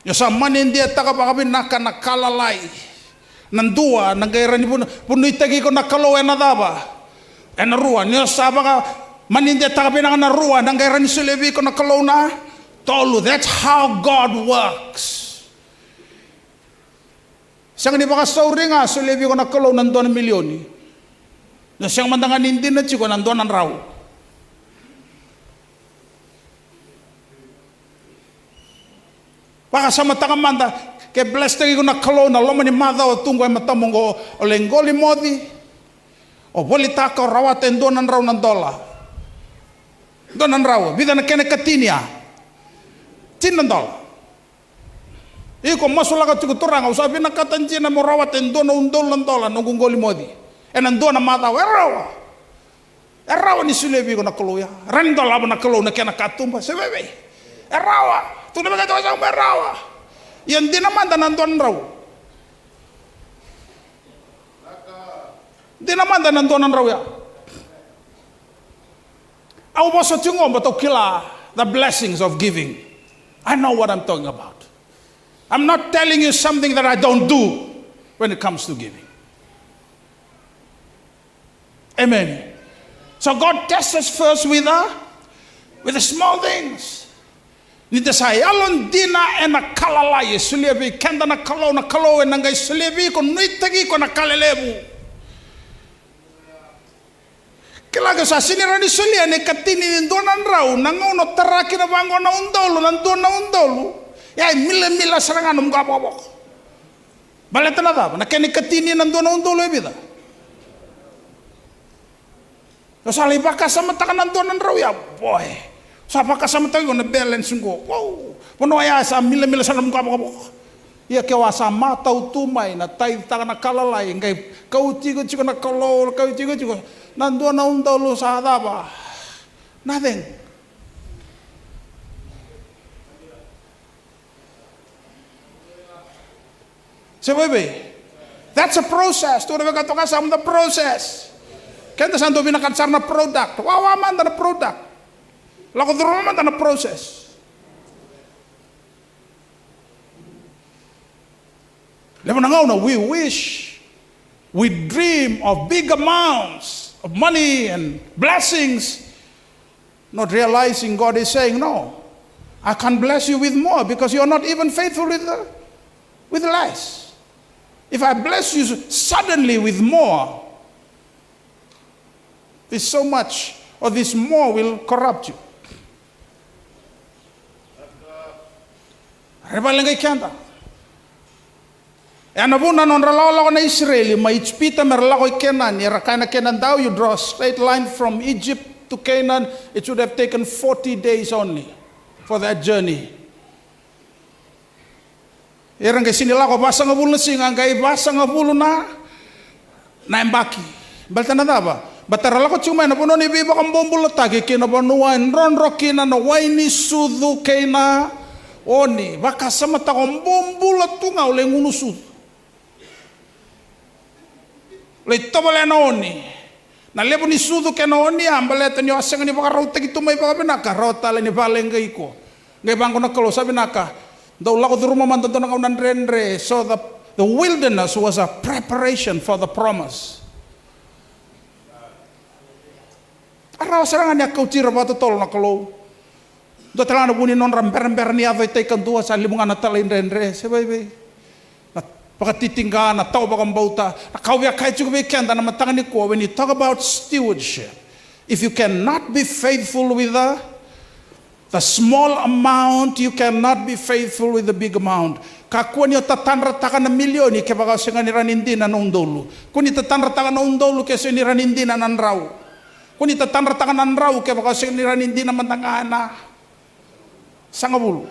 Yasa manin dia takapakabin nakalalay. Nandua, nangairan ni puno itagi ko nakaloy na daba. Enaruan, yasa baka manindia takapin ang naruan, nangairan ni sulevi ko nakalaw na. Tolu, that's how God works. Siyang di baka sauri nga, sulevi ko nakalaw nandoon ng milyoni. Na siyang mandangan hindi na chiko nandoon ng raw. Baka sa matang manda, kaya blessed ko nakalaw na loma ni mada o tunggoy matamong o lenggoli modi. O bolita ka rawat and doon ng raw ng dola. Doon ang rawa, bida na kena katinia. Tinandol. Iko masula ka tukuturang, usabi na katanji na mo rawat en doon na undol ng dola, nung goli modi. E nandun na mataw, erawa. Erawa ni sulebi ko na kuluya. Randol abo na kulu na kena katumba. Sebebe. Erawa. Tunabi ka ito sa erawa. Yan di naman da nandun raw. Di naman da nandun raw ya. I was talking about the blessings of giving. I know what I'm talking about. I'm not telling you something that I don't do when it comes to giving. Amen. So God tests us first with the small things. Nita saya alon dina ena kalalay sulebi kenda na kalaw en nangay sulebi ko nuitagi ko na kalelebu. Kailangan sa sinira ni Sulia ni katini ni doon ang raw nanguno taraki na bango na undolo nandoon na undolo ya mila serangan gababok baleta na daw na kani katini nandoon na undolo ebida so sali baka sama takan nandoon ang raw ya boy sa baka sama tayo na balance ngo wow puno ya sa mila serangan gababok ya kewa sa mata utumay na tay takan na kalalay ngay kauti ko na kalo kauti ko nandoon na undolo sa adaba. Nothing. So baby, that's a process. The process. Kenta santo binakatsar na product. Wawaman na product. Lako drumaman na process. Lepo na nga we wish, we dream of big amounts of money and blessings, not realizing God is saying, no, I can bless you with more because you're not even faithful with less. If I bless you suddenly with more, this so much or this more will corrupt you. Rebalengay kanta. Ano po nanon ralaw na Israel, may itspita merlaw Kenan, yarakana Kenan daw, you draw a straight line from Egypt to Canaan, it should have taken 40 days only for that journey. Irang kay sinila ko basa nga bulo singang kay basa nga bulo na embaki. Balta na ba? Batarala ko cuma na puno ni biba kang bombulo tagi kina banuan ron rokina na waini sudu kina oni baka sama ta kang bombulo tunga ule ngunusud. Le tobole na oni. Na lebo ni sudu kena oni ambale tanyo asang ni baka rauta gitu may baka binaka rauta le ni balengay ko. Ngay bangko na kalo sabi naka daw lako duruma man tanto na kaunan renre. So the wilderness was a preparation for the promise. Araw serangan niya kaucira ba tol na kalo. Do tala na bunin non ramber ni avoy tay kantua sa limungan na talain renre. Sebay. Pakatitingga na tao bakang bauta. Nakawya kahit yung weekend na matangan ni ko. When you talk about stewardship, if you cannot be faithful with the small amount, you cannot be faithful with the big amount. Kakuan niyo tatanratakan na milyon, kaya baka siya nga niranindi na naundolo. Kung itatanratakan na naundolo, kaya siya niranindi na nanraw. Kung itatanratakan na nanraw, kaya baka siya niranindi na matangahan na sangabulo.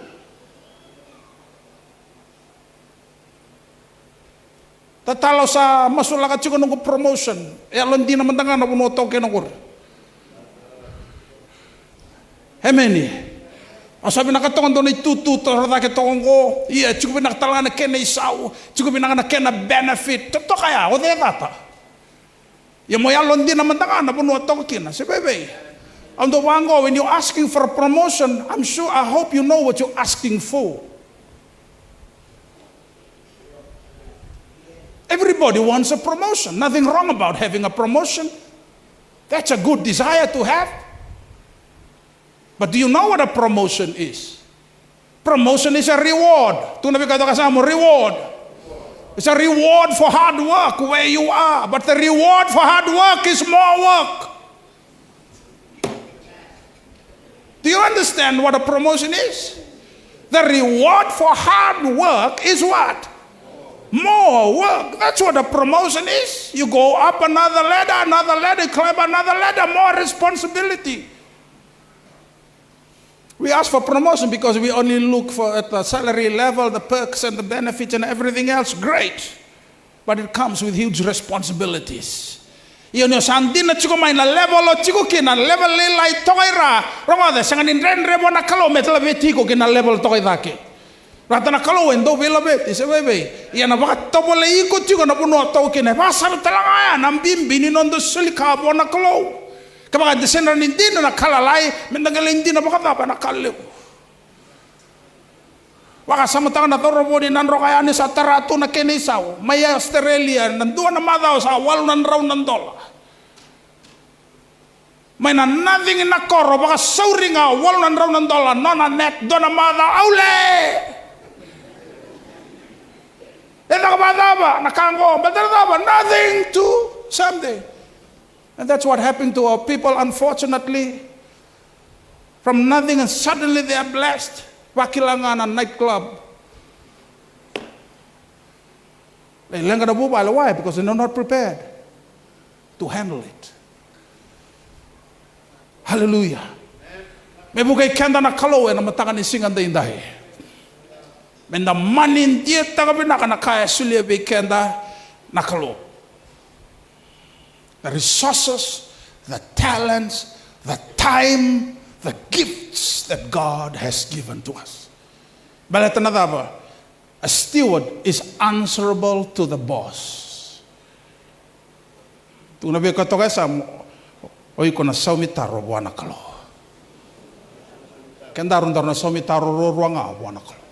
Tatalo sa masulakat siya nung promotion. E alon di naman nga na punotaw kayo ng kur. Hemeni. Ang sabi na katongan doon ay tututo sa kitong ko. Iya, siya ko pinakatalangan na kena isaw. Siya ko pinakatalangan na kena benefit. Toto kaya, o de tata. Yung mo alon di naman nga na punotaw kina. Si bebe. Ang dowango, when you're asking for a promotion, I hope you know what you're asking for. Everybody wants a promotion. Nothing wrong about having a promotion. That's a good desire to have. But do you know what a promotion is? Promotion is a reward. Tunabi ka kasama, reward. It's a reward for hard work where you are. But the reward for hard work is more work. Do you understand what a promotion is? The reward for hard work is what? More work. That's what a promotion is. You go up another ladder, climb another ladder, more responsibility. We ask for promotion because we only look for at the salary level, the perks and the benefits and everything else. Great. But it comes with huge responsibilities. Yun yung sandin na chiko may na level o chiko kina level lilay tokay ra. Rongode, sanganin renrebo na kalo metla betiko kina level tokay dake. Rata na kalawin daw bilabet. Isa bebe. Iyan na baka tabole ikot yung na puno tao kina. Pasal talaga yan. Ang bimbini nondo silikabo na kalaw. Kapag desenra hindi na nakalalay. Mendagalin hindi na baka tapa nakaliw. Baka samantangan na toro din nanro kaya ni sa tarato na kinisaw. May Australia. Nanduan na madaw sa walo ng raw ng dola. May na nothing na koro. Baka sauri nga walo ng raw ng dola. No na net. Doon na madaw. Aule! Nothing to someday. And that's what happened to our people, unfortunately. From nothing and suddenly they are blessed. Wakilangan a nightclub. Why? Because they're not prepared to handle it. Hallelujah. May bukay kanda na kalaw na matakan ni singan da indahi. Men the money dia tagabi na kaya sulia be kanda nakalo. The resources, the talents, the time, the gifts that God has given to us. Balata na daba, a steward is answerable to the boss. Tuna be katoka sam oi kona saumi taro buana kalo. Kendarun darna saumi taro ruanga buana kalo.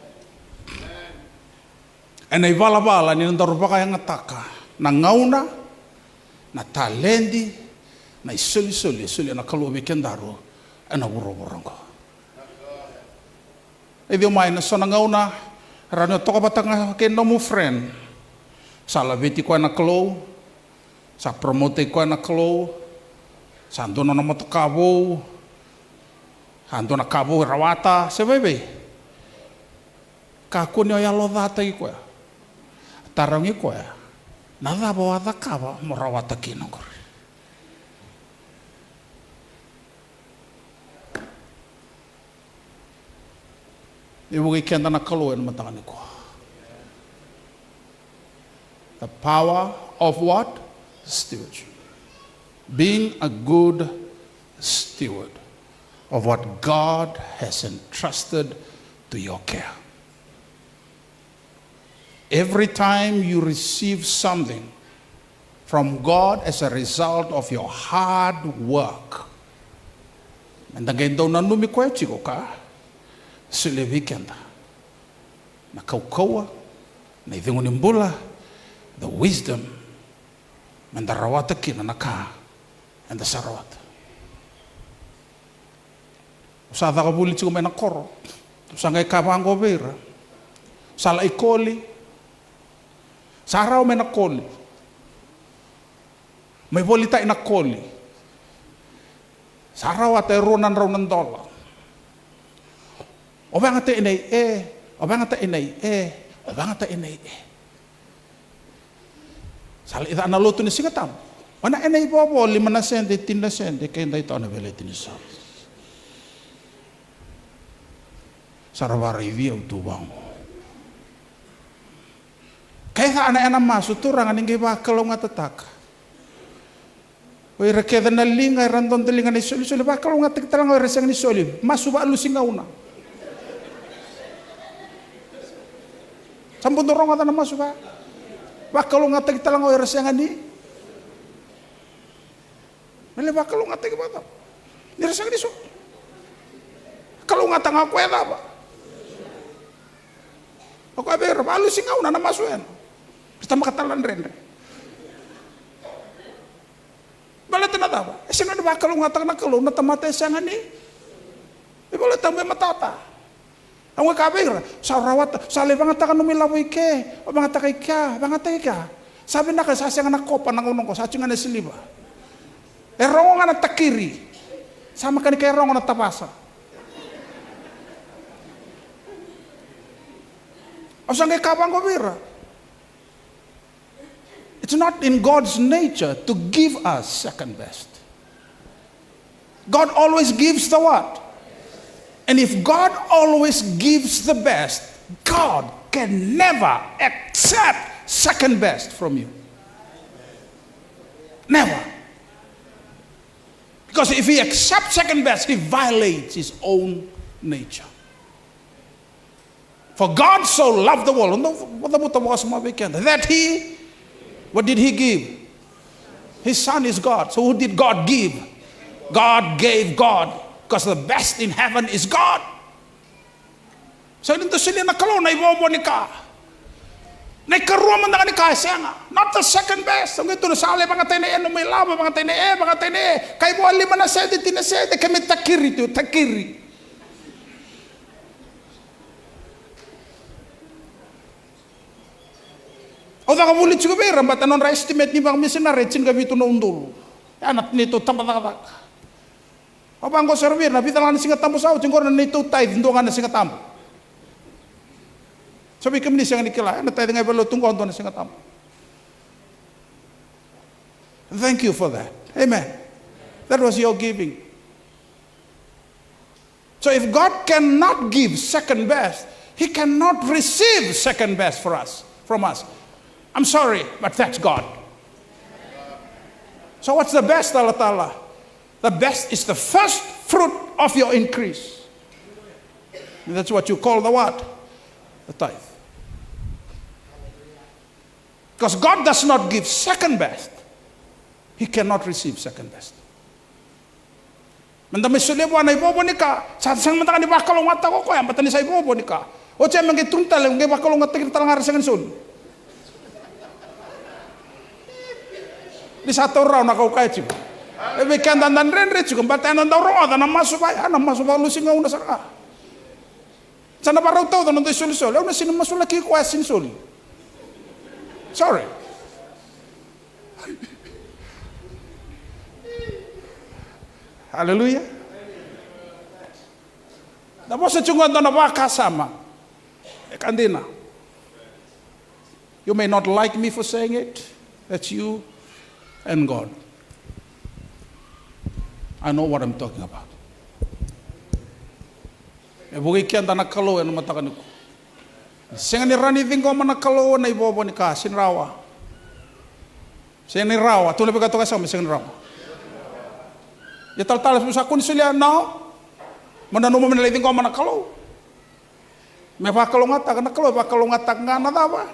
Enai vala ni ndaru baka yang ngataka na ngauna na talendi na isoli na kalo be kendaru ana wuro. Edio mai na sona ngauna rano toka batanga ke no mu friend. Sala beti ko na kalo. Sa promote ko na kalo. Sa andona na motakabo. Andona kabo rawata sebebe. Ka kunyo ya lo data ko. Tarangi ko ya. Nada bawa kaba mo rawata kinongor. Ibu kenda na kalo en matangani ko. The power of what? Stewardship. Being a good steward of what God has entrusted to your care. Every time you receive something from God as a result of your hard work, and again don't numi ko chiko ka sile weekend na kaukaua na ivinguni mbula the wisdom and the rawata kina na ka and the sarawata usada ka buli chiko mena koro usanga ikabango vera sala ikoli sarao mena koli may bolita ina koli sarao ate ronan dola obangata inay obangata inay obangata inay sal ida na luto ni singatam wana inay bobo 5 na sente 10 na sente kay nday to na belet ni sa sarwa review tubang kaya ana masu turang aning ba kalong atatak oi rekeda na linga randon telinga ni soli ba kalong atak talang oi resang ni soli masu ba lusingauna sampun dorong ata na masu ba bakalo ngatek talang oi resang ni mele bakalo ngatek ba ta ni resang ni so kalau ngatang aku eta ba aku aber balu singauna na masu en kita makatalan rendre balata na ba esena ba kalau ngatang na kalau na tamate sangani ibola tambe matata ang kabir sa rawat sa lebang atakan numilawi ke bang atakai ka bang atakai ka sabi na ka sa siyang nakopa ng unong ko sa tsingan na siliba erongan na takiri sama ka ni kay erongan na tabasa o sang kay kabang kabir it's not in God's nature to give us second best. God always gives the what? And if God always gives the best, God can never accept second best from you. Never. Because if he accepts second best, he violates his own nature. For God so loved the world, that he, what did he give? His son is God. So who did God give? God gave God. Because the best in heaven is God. So dito sila nakalo na ibobo ni ka. Na ikaruwa man na ni ka siya nga. Not the second best. Ang ito nasali mga tayo na eno may laba, mga tayo na kay mo 5 na sede, 10 na sede, kami takiri ito, takiri. O da ka mulit siya kabira, ba't anong ra-estimate ni bang misinare, tsin gabi ito na undul. Yan at nito, tampatak. Abang ko servir na bitalan singa tambo sao cingor na nito tithe ndongan na singa tambo. Sabi kami ni singa nikila na tithe ngai balo tunggo ndon na singa tambo. Thank you for that. Amen. That was your giving. So if God cannot give second best, he cannot receive second best from us. I'm sorry, but that's God. So what's the best, Allah Ta'ala? The best is the first fruit of your increase. And that's what you call the what? The tithe. Because God does not give second best. he cannot receive second best. Manda mesulia buana ibobo nika, sa sang manda ni bakalong mata ko ko, mata ni sa ibobo nika. O che mangi tuntal ngi bakalong mata kita ngar sang sul. Di satu raw na kau kaya chip. Ebe kan dan ren chip, bata nan daw raw na masuk ba lusin nga una saka. Sana parau tau dan ndoy sul. Una sino masula ki ko asin sul. Sorry. Hallelujah. Tapos sa chungan na wakasama. Kandina. You may not like me for saying it. That's you and God. I know what I'm talking about. Bugi kian na kalo en matakan ko. Singa ni rani vingo man kalo na ibobo ni ka sinrawa. Singa ni rawa, tu lebih kata kasam singa ni rawa. Ya tal sa konsilya now. Manano mo manalay vingo man kalo. Me pa kalo ngata kana kalo pa kalo ngata ngana dawa.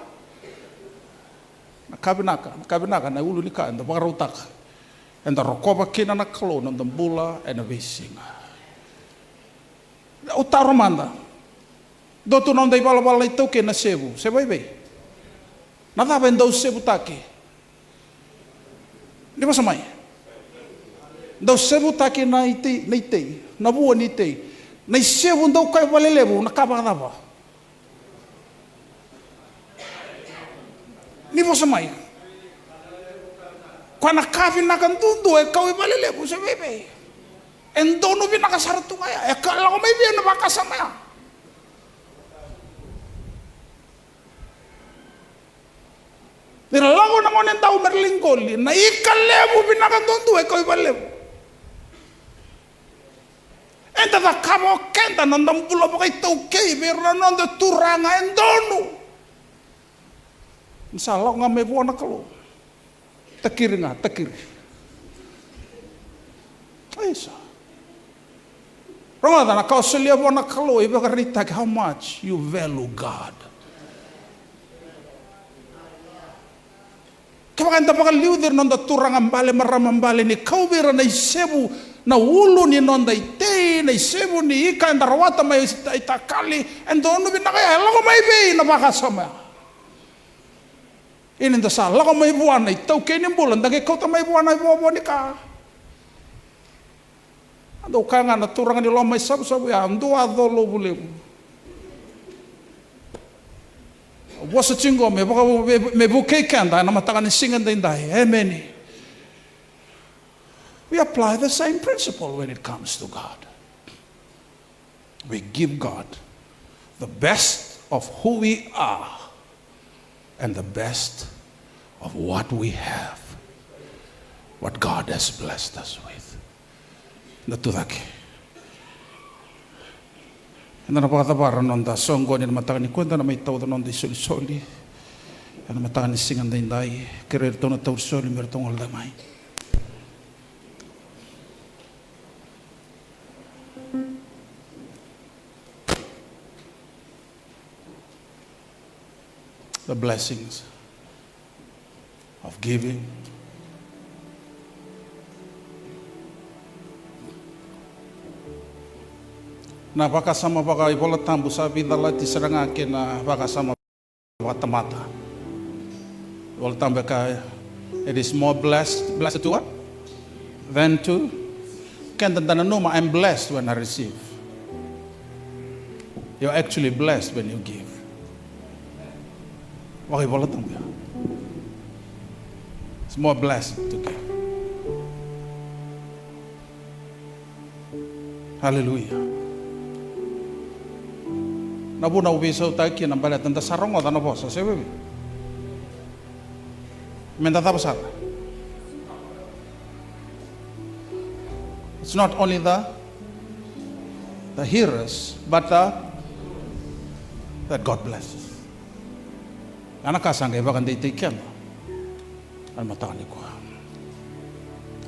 Nakabinaka na ulu ni ka anda pagarutak. Anda rokoba kina na kalo nang bula and a visinga. Utaro manda. Dotu não dei bala então que na sebu. Você vai ver. Nada bem do sebu tá aqui. Di ba samay? Do sebu tá aqui na ite, na buo ni ite. Na sebu do kai valelebu na kabada ba. Ni ba samay? Quando kavi na kandundo e kau valelebu você vai ver. Endono binakasarto kaya. Kalau may biyan na makasama ya. Nilalago na mo ng tao merlingkoli. Na ikalebo binakandundu ikaw ibalebo. Enta da kamo kenta nandambulo mo kay tawkay. Pero nanda turanga endono. Misalau nga may buwan na kalo. Takir nga, takir. Ay sa. Ronga na kau selia buwan na kalo. Iba karita how much you value God. Kapag anda bakal liudir nonda turang ambale maramambale ni kau bira na isebu na ulu ni nonda ite na isebu ni ika anda rawata may itakali endo no binakaya lago may be na bakasama. Ini nda sa lago may buwan na itaw kenin bulan dagi kau ta may buwan na ibobo ni ka. Ando ka nga na turang ni lo may sabu ya ando adolo bulemu. Wasa chingo me buke kanda na matakan singan din dai. Amen. We apply the same principle when it comes to God. We give God the best of who we are and the best of what we have. What God has blessed us with. Natudaki. Na napakatabaran nonda songgo ni matakan ni kwenta na may tawda nonda soli na matakan ni singan din dai kererto na tawd soli mertong aldamay. The blessings of giving, na pakasama paka ibola tambu sabi dala ti seranga ke na pakasama watamata. Ibola tambu ka it is more blessed to what? Than to kenda dananuma I'm blessed when I receive. You're actually blessed when you give. Wag ibola tambu. It's more blessed to give. Hallelujah. Nabu na ubiso taki na balat nda sarong o na bosa sebe. Menda ta pasal. It's not only the hearers but that God blesses. Anak kasang iba kan ditikian. Al matani ko.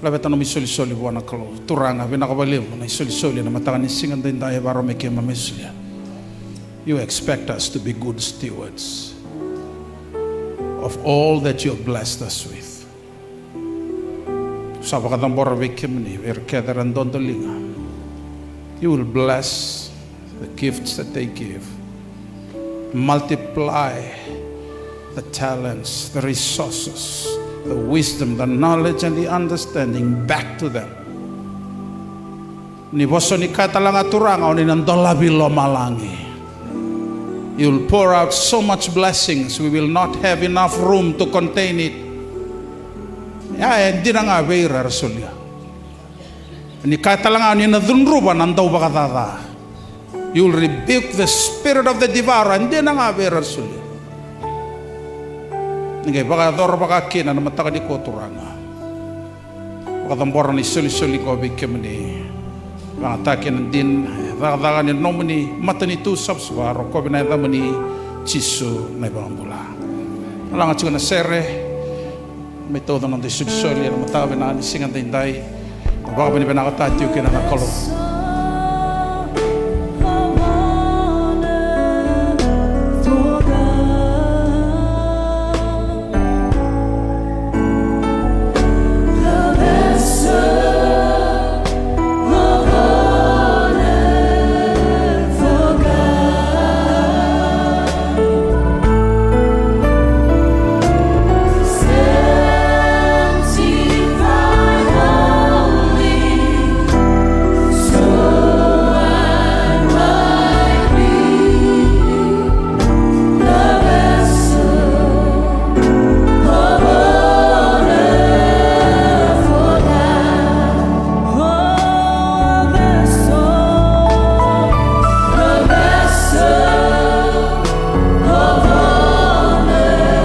Labat na misoli-soli buwan na kalo. Turanga binakabalim na isoli-soli na matani singan din tayo baro may kema mesya. You expect us to be good stewards of all that you have blessed us with. Sabakatambora vikimni virkederan dondolinga. You will bless the gifts that they give. Multiply the talents, the resources, the wisdom, the knowledge, and the understanding back to them. Ni boso ni katalanga turanga o ni nandolabi lo malangi. You'll pour out so much blessings, we will not have enough room to contain it. Ya, hindi na nga veira rasulya. Ni katalanga ni nadunruba nandaw bakatata. You'll rebuke the spirit of the devourer, hindi na nga veira rasulya. Ningay baka dor baka kina na mataka ni ko turanga. Baka tambora ni suli-suli ko bikimni. Baka takin din daga ni nomini matani tu subswaro ko binay damani chisu na ibang bula. Alang at na sere may todo ng suli-suli na mataka binay singan dinday. Baka binibinakatatiyo kina na kalo.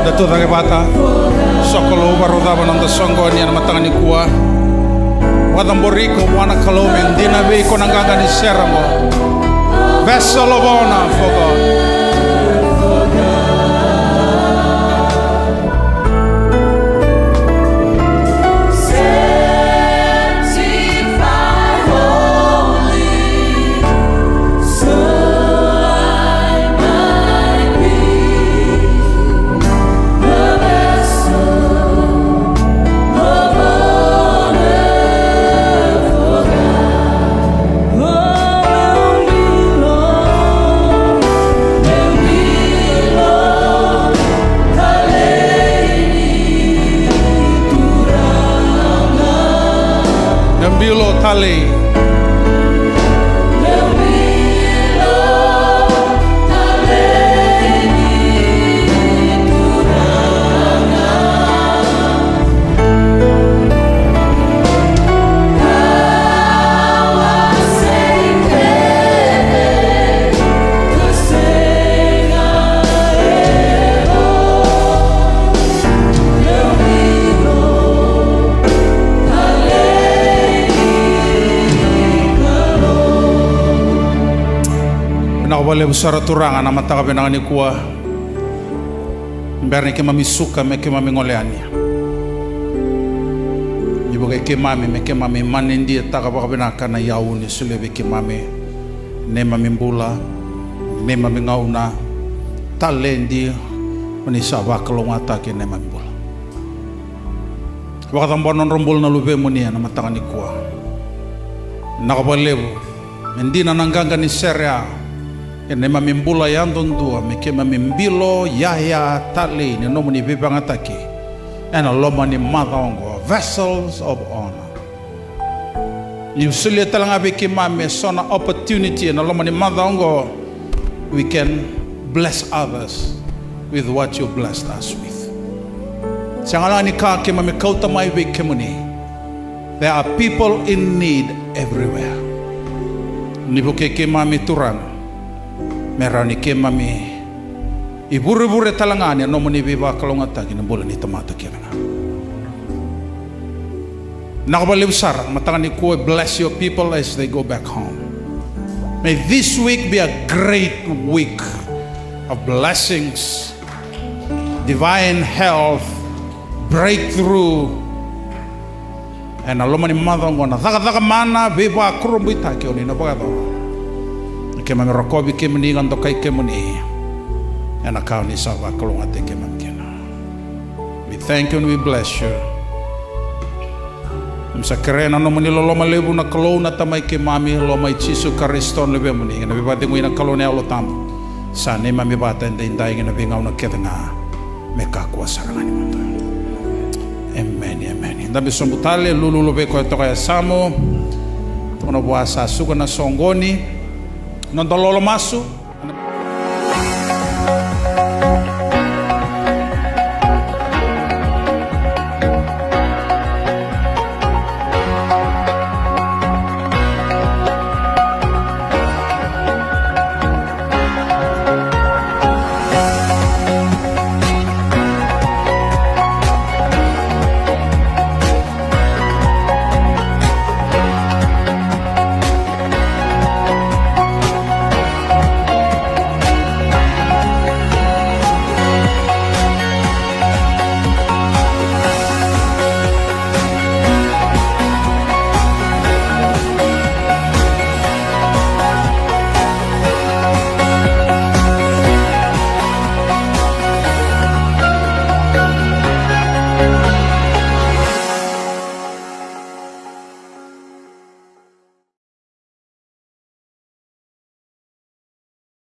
Datu tagi bata sokolo barodaba nanda songo ni na matanga ni kuwa wadamboriko wana kalome ndina be ko nanganga ni seramo vessel of honor for God. Bilo tali nakawale usara turanga na mataka benanga ni kuwa mberni ke mami suka me ke mami ngoleania ibuke ke mami me ke mami manindi taka baka benaka na yauni sulebe ke mami ne mami mbula ne mami ngauna talendi mani sabak longata ke ne mami mbula baka tambonon rombol na lube munia na mataka ni kuwa nakawale mendina nanganga ni seria ene mamimbula yandondua meke mamimbilo yaya tali ne nomuni bibangataki ena lomani madongo vessels of honor. You sulia talanga beke mame sona opportunity ena lomani madongo we can bless others with what you blessed us with. Sangalani ka ke mame kauta mai beke muni. There are people in need everywhere. Nibuke ke mame turang merani ke mami ibure talangani no moni biba kalongata kina bola ni tamata kiranga nakabali usara matangani ko bless your people as they go back home. May this week be a great week of blessings, divine health, breakthrough, and alomani madongo na daga mana biba kurumbita ke oni na bagado ke mami rokobi ke mani ngando kai ke mani ana kauni sawa kalonga te ke mami kena. We thank you and we bless you. Msa kerena no mani lolo malebu na kalau na tamai ke mami lo mai Jisu Kriston lebe mani na bibate nguina kalau ne alo tambo sa ne mami bata ndai ndai na bingau na ketenga meka kuasa kalani mata. Amen amen. Ndabe sombutale lulu lobe ko toka ya samo tono buasa suka na songoni non dololo masu